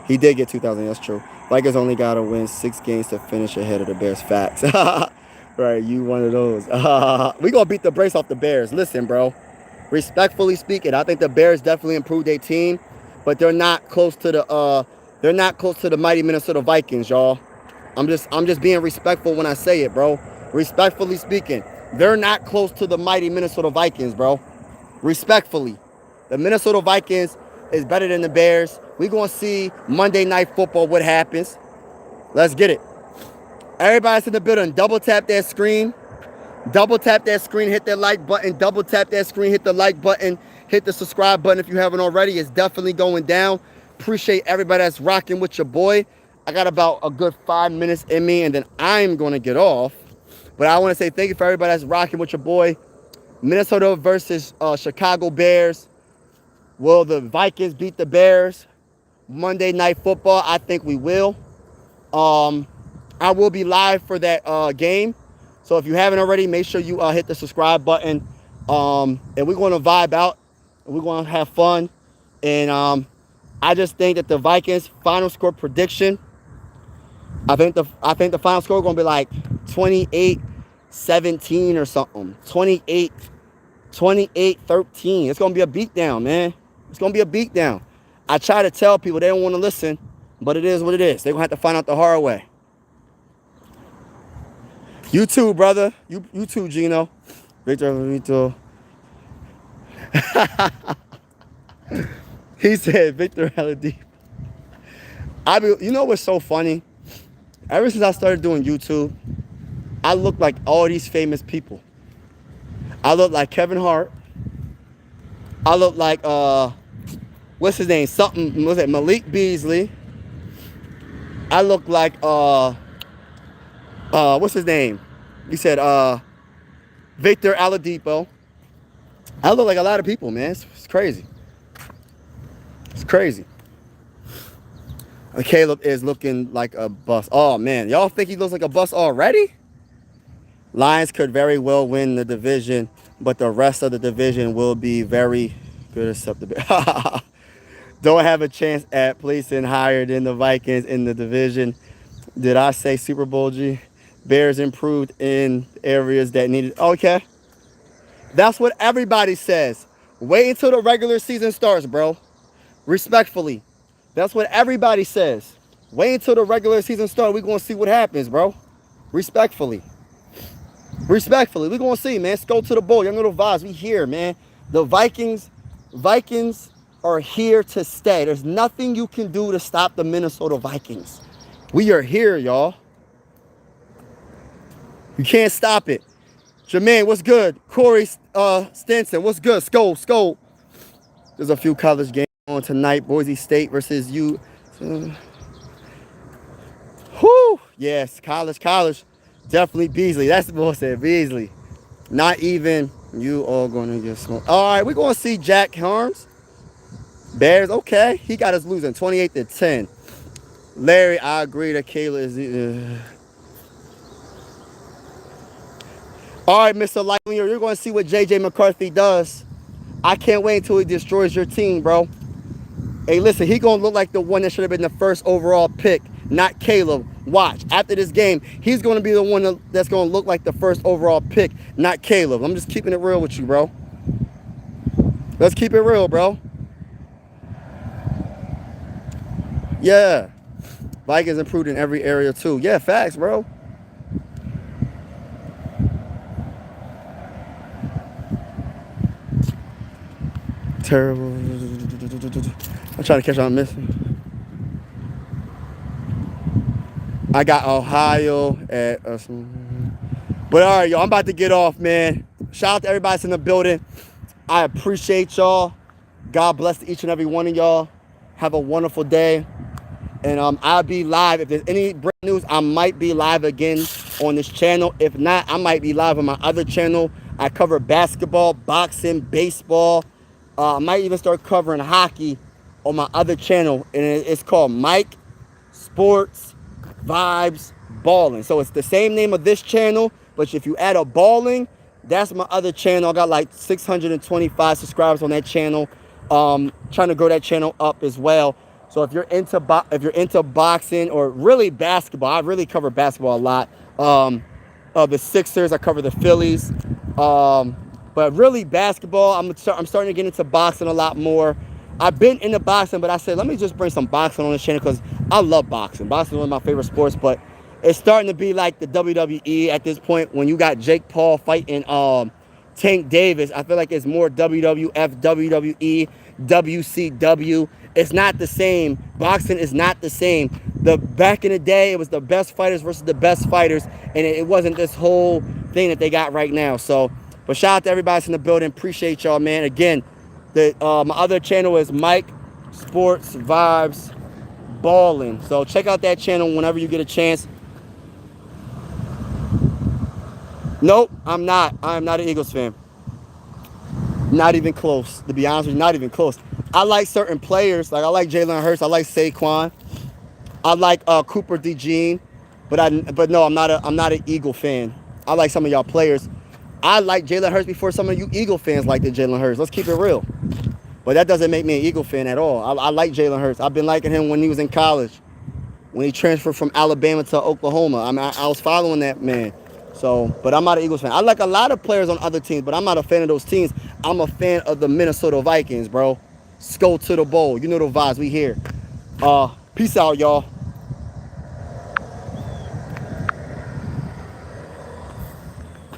He did get 2,000. That's true. Vikings only got to win 6 games to finish ahead of the Bears. Facts. Right, you one of those. We going to beat the brace off the Bears. Listen, bro. Respectfully speaking, I think the Bears definitely improved their team, but they're not close to the mighty Minnesota Vikings, y'all. I'm just being respectful when I say it, bro. Respectfully speaking, they're not close to the mighty Minnesota Vikings, bro. Respectfully. The Minnesota Vikings is better than the Bears. We're going to see Monday Night Football what happens. Let's get it. Everybody's in the building. Double tap that screen. Double tap that screen. Hit that like button. Double tap that screen. Hit the like button. Hit the subscribe button if you haven't already. It's definitely going down. Appreciate everybody that's rocking with your boy. I got about a good 5 minutes in me, and then I'm going to get off. But I want to say thank you for everybody that's rocking with your boy. Minnesota versus Chicago Bears. Will the Vikings beat the Bears? Monday Night Football, I think we will. I will be live for that game. So if you haven't already, make sure you hit the subscribe button. And we're going to vibe out. We're going to have fun. And I just think that the Vikings final score prediction, I think the final score is going to be like 28-17 or something. 28-13. It's going to be a beatdown, man. It's going to be a beatdown. I try to tell people they don't want to listen, but it is what it is. They're going to have to find out the hard way. You too, brother. You too, Gino. Victor Alito. He said Victor Aladipo. You know what's so funny? Ever since I started doing YouTube, I look like all these famous people. I look like Kevin Hart. I look like what's his name? Something was it Malik Beasley? I look like what's his name? You said Victor Aladipo. I look like a lot of people, man. It's crazy. It's crazy. Caleb is looking like a bust. Oh, man. Y'all think he looks like a bust already? Lions could very well win the division, but the rest of the division will be very good except the don't have a chance at placing higher than the Vikings in the division. Did I say Super Bowl, G? Bears improved in areas that needed. Okay. That's what everybody says. Wait until the regular season starts, bro. Respectfully. That's what everybody says. Wait until the regular season starts. We're going to see what happens, bro. Respectfully. Respectfully. We're going to see, man. Let's go to the bowl. Young little vibes. We here, man. The Vikings are here to stay. There's nothing you can do to stop the Minnesota Vikings. We are here, y'all. You can't stop it. Jermaine, what's good? Corey Stinson, what's good? Skull. There's a few college games on tonight. Boise State versus you. Whoo! Yes, college. Definitely Beasley. That's the boy said, Beasley. Not even you all going to get smoked. All right, we're going to see Jack Harms. Bears, okay. He got us losing 28-10. Larry, I agree that Kayla is... All right, Mr. Lightning, you're going to see what J.J. McCarthy does. I can't wait until he destroys your team, bro. Hey, listen, he going to look like the one that should have been the first overall pick, not Caleb. Watch. After this game, he's going to be the one that's going to look like the first overall pick, not Caleb. I'm just keeping it real with you, bro. Let's keep it real, bro. Yeah. Vikings improved in every area, too. Yeah, facts, bro. Terrible. I'm trying to catch on missing. I got Ohio at but all right, y'all, I'm about to get off, man. Shout out to everybody that's in the building. I appreciate y'all. God bless each and every one of y'all. Have a wonderful day. And I'll be live. If there's any breaking news, I might be live again on this channel. If not, I might be live on my other channel. I cover basketball, boxing, baseball. I might even start covering hockey on my other channel. And it's called Mike Sports Vibes Balling. So it's the same name of this channel, but if you add a balling, that's my other channel. I got like 625 subscribers on that channel. Trying to grow that channel up as well. So if you're into boxing or really basketball, I really cover basketball a lot. The Sixers, I cover the Phillies. But really basketball, I'm starting to get into boxing a lot more. I've been into boxing, but I said, let me just bring some boxing on this channel because I love boxing. Boxing is one of my favorite sports, but it's starting to be like the WWE at this point when you got Jake Paul fighting Tank Davis. I feel like it's more WWF, WWE, WCW. It's not the same. Boxing is not the same. Back in the day, it was the best fighters versus the best fighters, and it wasn't this whole thing that they got right now. So, but shout out to everybody that's in the building. Appreciate y'all, man. Again, my other channel is Mike Sports Vibes Balling. So check out that channel whenever you get a chance. Nope, I'm not. I am not an Eagles fan. Not even close. To be honest with you, not even close. I like certain players. Like I like Jalen Hurts. I like Saquon. I like Cooper DeJean. But no, I'm not an Eagle fan. I like some of y'all players. I like Jalen Hurts before some of you Eagle fans like the Jalen Hurts. Let's keep it real. But that doesn't make me an Eagle fan at all. I like Jalen Hurts. I've been liking him when he was in college. When he transferred from Alabama to Oklahoma. I was following that man. So, but I'm not an Eagles fan. I like a lot of players on other teams, but I'm not a fan of those teams. I'm a fan of the Minnesota Vikings, bro. Let's go to the bowl. You know the vibes. We here. Peace out, y'all.